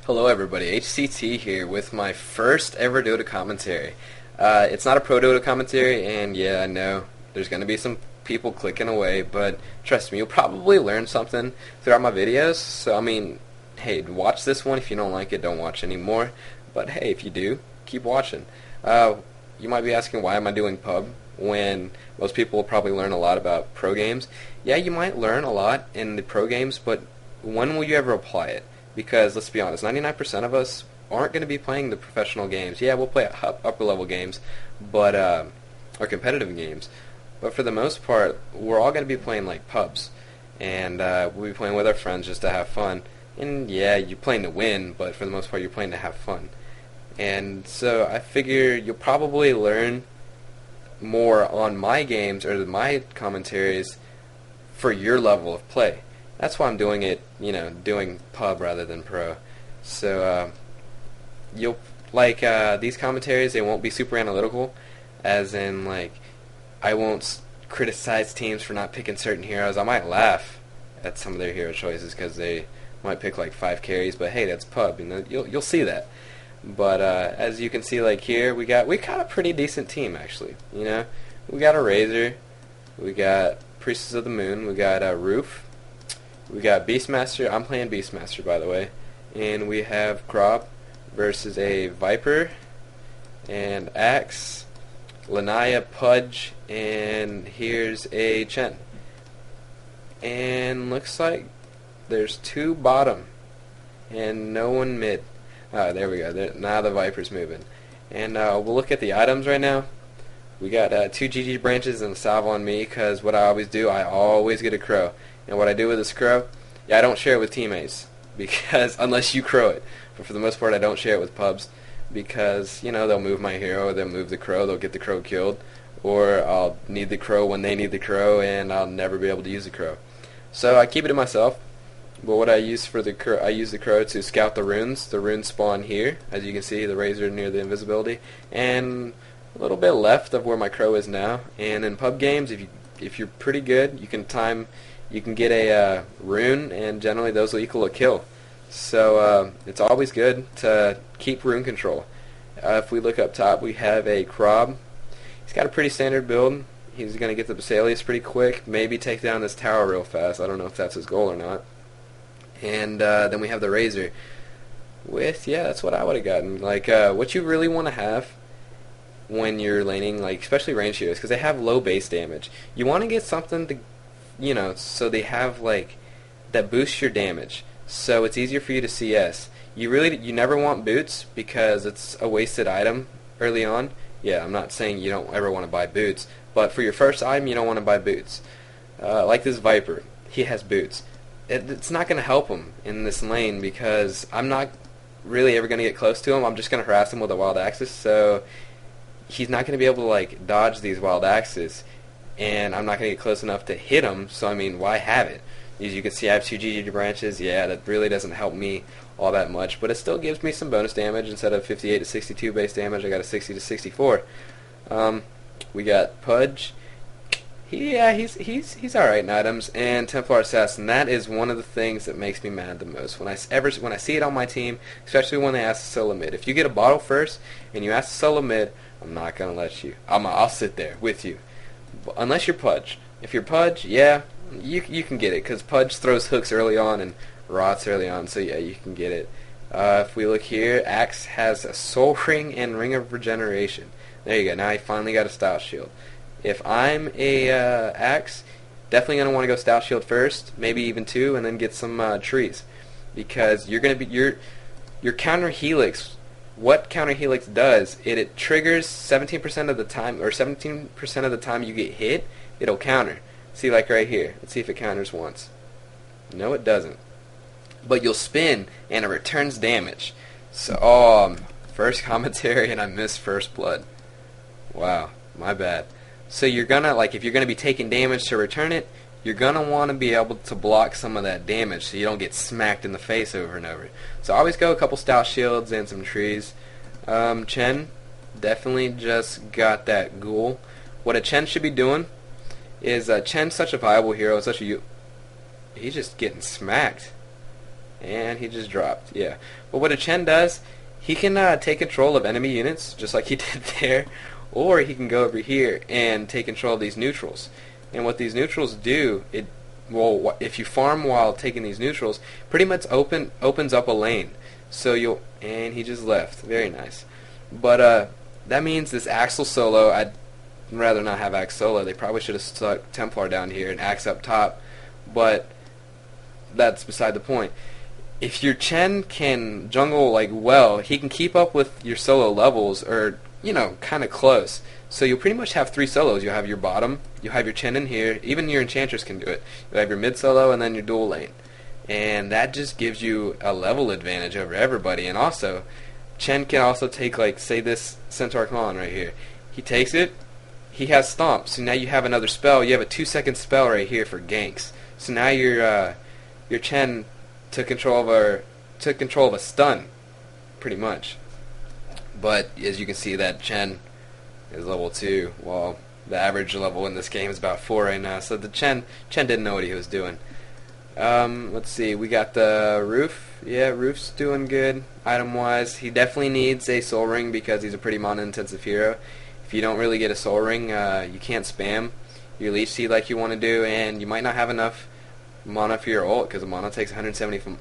Hello everybody, HCT here with my first ever Dota commentary. It's not a pro Dota commentary, and yeah, I know there's going to be some people clicking away, but trust me, you'll probably learn something throughout my videos. So I mean, hey, watch this one. If you don't like it, don't watch anymore. But hey, if you do, keep watching. You might be asking, why am I doing pub when most people will probably learn a lot about pro games? Yeah, you might learn a lot in the pro games, but when will you ever apply it? Because let's be honest, 99% of us aren't going to be playing the professional games. Yeah, we'll play upper level games, but or competitive games. But for the most part, we're all going to be playing like pubs, and we'll be playing with our friends just to have fun. And yeah, you're playing to win, but for the most part, you're playing to have fun. And so I figure you'll probably learn more on my games or my commentaries for your level of play. That's why I'm doing it, doing pub rather than pro. So you'll like these commentaries. They won't be super analytical, as in like I won't criticize teams for not picking certain heroes. I might laugh at some of their hero choices because they might pick like 5 carries, but hey, that's pub. You'll see that. But as you can see, like here, we got a pretty decent team actually. We got a Razor, we got Priestess of the Moon, we got a Roof. We got BeastMaster. I'm playing BeastMaster, by the way. And we have Grob versus a Viper and Axe, Lanaya, Pudge, and here's a Chen. And looks like there's 2 bottom and no one mid. There we go. Now the Viper's moving. And we'll look at the items right now. We got 2 GG branches and a salve on me, because what I always do, I always get a crow. And what I do with this crow, I don't share it with teammates, because unless you crow it. But for the most part, I don't share it with pubs, because they'll move my hero, they'll move the crow, they'll get the crow killed, or I'll need the crow when they need the crow, and I'll never be able to use the crow. So I keep it to myself. But what I use for the crow, I use the crow to scout the runes. The runes spawn here, as you can see, the Razor near the invisibility, and a little bit left of where my crow is now. And in pub games, if you're pretty good, you can get a rune, and generally those will equal a kill. So it's always good to keep rune control. If we look up top, we have a Krob. He's got a pretty standard build. He's going to get the Basilius pretty quick, maybe take down this tower real fast. I don't know if that's his goal or not. And then we have the Razor. That's what I would have gotten. Like, what you really want to have when you're laning, like especially range heroes, because they have low base damage. You want to get something to, so they have like that boosts your damage, so it's easier for you to CS. You never want boots, because it's a wasted item early on. Yeah, I'm not saying you don't ever want to buy boots, but for your first item, you don't want to buy boots. Like this Viper, he has boots. It's not going to help him in this lane, because I'm not really ever going to get close to him. I'm just going to harass him with a wild axis, so he's not going to be able to like dodge these wild axes, and I'm not going to get close enough to hit him. So I mean, why have it? As you can see, I have 2 GG branches. Yeah, that really doesn't help me all that much, but it still gives me some bonus damage. Instead of 58 to 62 base damage, I got a 60 to 64. We got Pudge. He's alright in items, and Templar Assassin. That is one of the things that makes me mad the most when I see it on my team, especially when they ask to solo mid. If you get a bottle first and you ask to solo mid, I'm not gonna let you. I'll sit there with you, unless you're Pudge. If you're Pudge, yeah, you can get it, because Pudge throws hooks early on and rots early on. So yeah, you can get it. If we look here, Axe has a Soul Ring and Ring of Regeneration. There you go. Now he finally got a Style Shield. If I'm a Axe, definitely gonna want to go Style Shield first, maybe even 2, and then get some trees, because you're gonna be your counter helix. What counter helix does, it triggers 17% of the time, or 17% of the time you get hit, it'll counter. See, like right here. Let's see if it counters once. No, it doesn't. But you'll spin, and it returns damage. So, first commentary, and I missed first blood. Wow, my bad. So you're gonna, like, if you're gonna be taking damage to return it, you're gonna want to be able to block some of that damage, so you don't get smacked in the face over and over. So always go a couple Stout Shields and some trees. Chen definitely just got that ghoul. What a Chen should be doing is, Chen's such a viable hero, he's just getting smacked. And he just dropped. Yeah. But what a Chen does, he can take control of enemy units, just like he did there, or he can go over here and take control of these neutrals. And what these neutrals do, well, if you farm while taking these neutrals, pretty much opens up a lane. So and he just left. Very nice. But that means this Axel solo, I'd rather not have Axe solo. They probably should have stuck Templar down here and Axe up top. But that's beside the point. If your Chen can jungle like well, he can keep up with your solo levels, or kind of close. So you'll pretty much have 3 solos. You'll have your bottom, you'll have your Chen in here, even your Enchantress can do it. You'll have your mid solo and then your dual lane. And that just gives you a level advantage over everybody. And also, Chen can also take, like, say this Centaur Con right here. He takes it, he has Stomp, so now you have another spell. You have a 2-second spell right here for ganks. So now your Chen took control of a stun, pretty much. But as you can see, that Chen is level 2. Well, the average level in this game is about 4 right now. So the Chen didn't know what he was doing. Let's see. We got the Roof. Yeah, Roof's doing good item-wise. He definitely needs a Soul Ring because he's a pretty mana-intensive hero. If you don't really get a Soul Ring, you can't spam your Leech Seed like you want to do, and you might not have enough mana for your ult because the mana takes 170.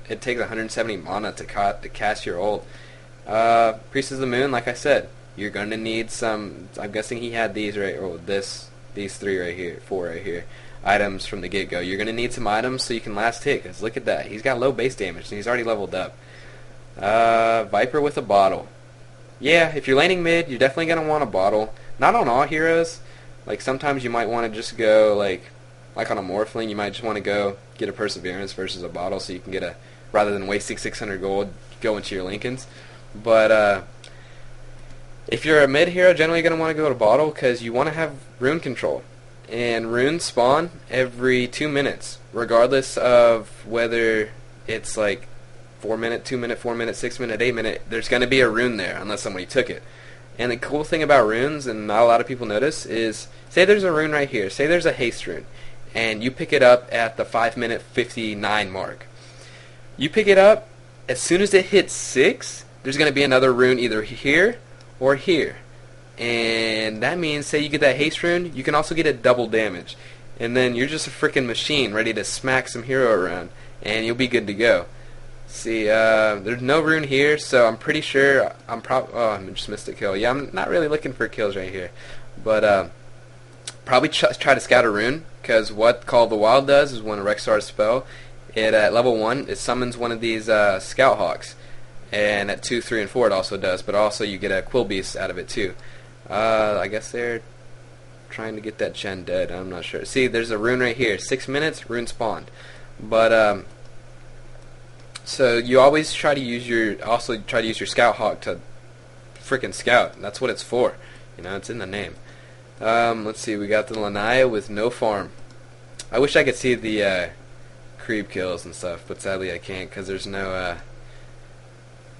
It takes 170 mana to cast your ult. Priest of the Moon, like I said, you're gonna need some. I'm guessing he had these right, or these 3 right here, 4 right here, items from the get-go. You're gonna need some items so you can last hit. Cause look at that, he's got low base damage and he's already leveled up. Viper with a bottle. Yeah, if you're laning mid, you're definitely gonna want a bottle. Not on all heroes. Like sometimes you might want to just go like on a Morphling, you might just want to go get a Perseverance versus a bottle, so you can get rather than wasting 600 gold, go into your Lincolns. But if you're a mid hero, generally you're going to want to go to bottle because you want to have rune control. And runes spawn every 2 minutes, regardless of whether it's like 4 minute, 2 minute, 4 minute, 6 minute, 8 minute. There's going to be a rune there unless somebody took it. And the cool thing about runes, and not a lot of people notice, is say there's a rune right here. Say there's a haste rune, and you pick it up at the 5 minute 59 mark. You pick it up, as soon as it hits 6, there's going to be another rune either here or here. And that means, say you get that haste rune, you can also get it double damage. And then you're just a freaking machine ready to smack some hero around, and you'll be good to go. See, there's no rune here, so I'm pretty sure I just missed a kill. Yeah, I'm not really looking for kills right here. But probably try to scout a rune, because what Call of the Wild does is when a Rexstar spell, at level 1, it summons one of these Scout Hawks. And at 2, 3, and 4 it also does, but also you get a Quill Beast out of it too. I guess they're trying to get that Chen dead, I'm not sure. See, there's a rune right here, 6 minutes, rune spawned. But, so you always try to use your Scout Hawk to frickin' scout. That's what it's for. It's in the name. Let's see, we got the Lanaya with no farm. I wish I could see the creep kills and stuff, but sadly I can't because there's no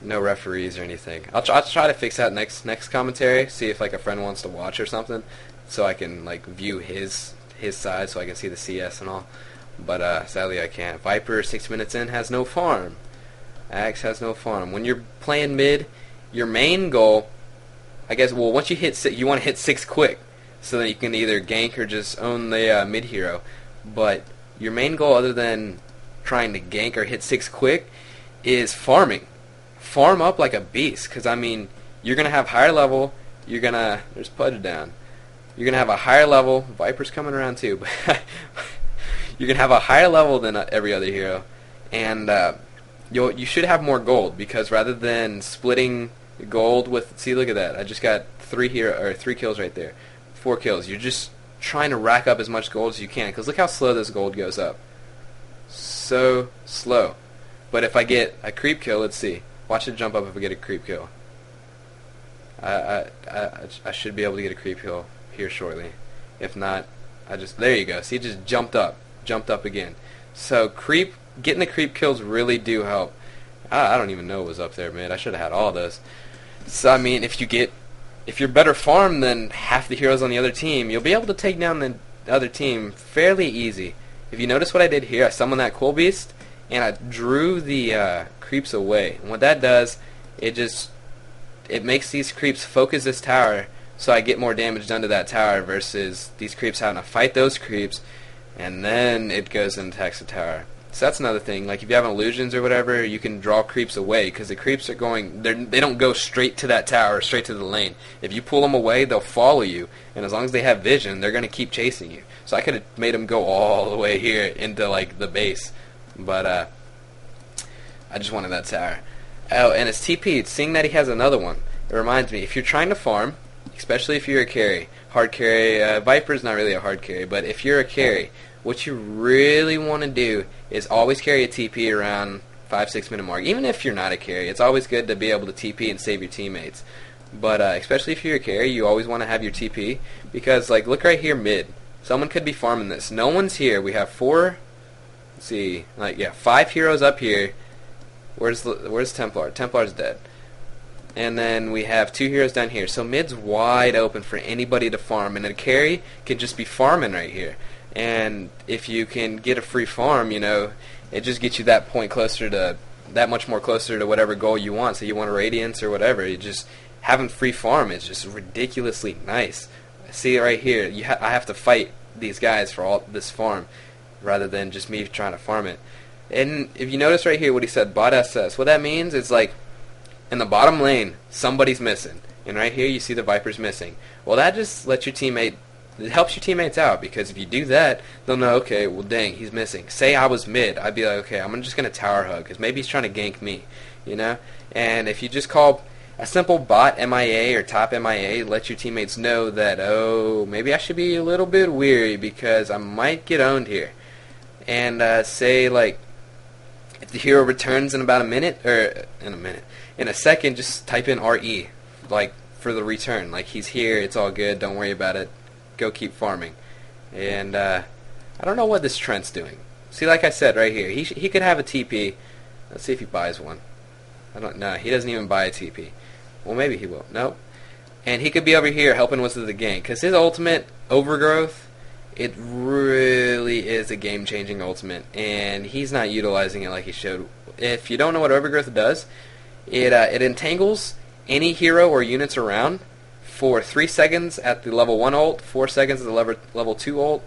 referees or anything. I'll try to fix that next commentary. See if like a friend wants to watch or something, so I can like view his side, so I can see the CS and all. But sadly I can't. Viper 6 minutes in has no farm. Axe has no farm. When you're playing mid, your main goal, I guess, well, once you hit 6, you want to hit 6 quick, so that you can either gank or just own the mid hero. But your main goal, other than trying to gank or hit 6 quick, is farming. Farm up like a beast, because I mean, you're gonna have higher level. There's Pudge down. You're gonna have a higher level. Viper's coming around too, but you're gonna have a higher level than every other hero, and you should have more gold, because rather than splitting gold with, see, look at that, I just got 3 kills right there, 4 kills. You're just trying to rack up as much gold as you can, because look how slow this gold goes up. So slow. But if I get a creep kill, let's see. Watch it jump up if I get a creep kill. I should be able to get a creep kill here shortly. If not, there you go. See, it just jumped up again. So getting the creep kills really do help. I don't even know what was up there, man. I should have had all those. So I mean, if you're better farm than half the heroes on the other team, you'll be able to take down the other team fairly easy. If you notice what I did here, I summoned that Quill Beast, and I drew the creeps away. And what that does, it makes these creeps focus this tower, so I get more damage done to that tower versus these creeps having to fight those creeps, and then it goes and attacks the tower. So that's another thing. Like if you have illusions or whatever, you can draw creeps away because the creeps are going. They don't go straight to that tower, straight to the lane. If you pull them away, they'll follow you, and as long as they have vision, they're gonna keep chasing you. So I could have made them go all the way here into like the base, but I just wanted that tower. Oh, and his TP. Seeing that he has another one, it reminds me. If you're trying to farm, especially if you're a carry, hard carry. Viper's not really a hard carry, but if you're a carry, what you really want to do is always carry a TP around 5-6 minute mark. Even if you're not a carry, it's always good to be able to TP and save your teammates. But especially if you're a carry, you always want to have your TP because, like, look right here mid. Someone could be farming this. No one's here. We have 4. Let's see, like 5 heroes up here. Where's Templar? Templar's dead. And then we have 2 heroes down here. So mid's wide open for anybody to farm, and a carry can just be farming right here. And if you can get a free farm, it just gets you that much more closer to whatever goal you want. So you want a Radiance or whatever. You just having free farm is just ridiculously nice. See it right here. I have to fight these guys for all this farm, rather than just me trying to farm it. And if you notice right here what he said, bot SS. What that means is like in the bottom lane, somebody's missing, and right here you see the Viper's missing. Well, that just lets your teammate. It helps your teammates out because if you do that, they'll know, okay, well, dang, he's missing. Say I was mid, I'd be like, okay, I'm just gonna tower hug because maybe he's trying to gank me, And if you just call a simple bot MIA or top MIA, let your teammates know that, oh, maybe I should be a little bit weary because I might get owned here. And say like, if the hero returns in about in a second, just type in RE, like for the return. Like he's here, it's all good, don't worry about it. Go keep farming. And I don't know what this Trent's doing. See, like I said right here, he could have a TP. Let's see if he buys one. I don't know. He doesn't even buy a TP. Well, maybe he will. Nope. And he could be over here helping with the gank because his ultimate Overgrowth, it really is a game-changing ultimate, and he's not utilizing it like he should. If you don't know what Overgrowth does, it entangles any hero or units around for 3 seconds at the level 1 ult, 4 seconds at the level 2 ult,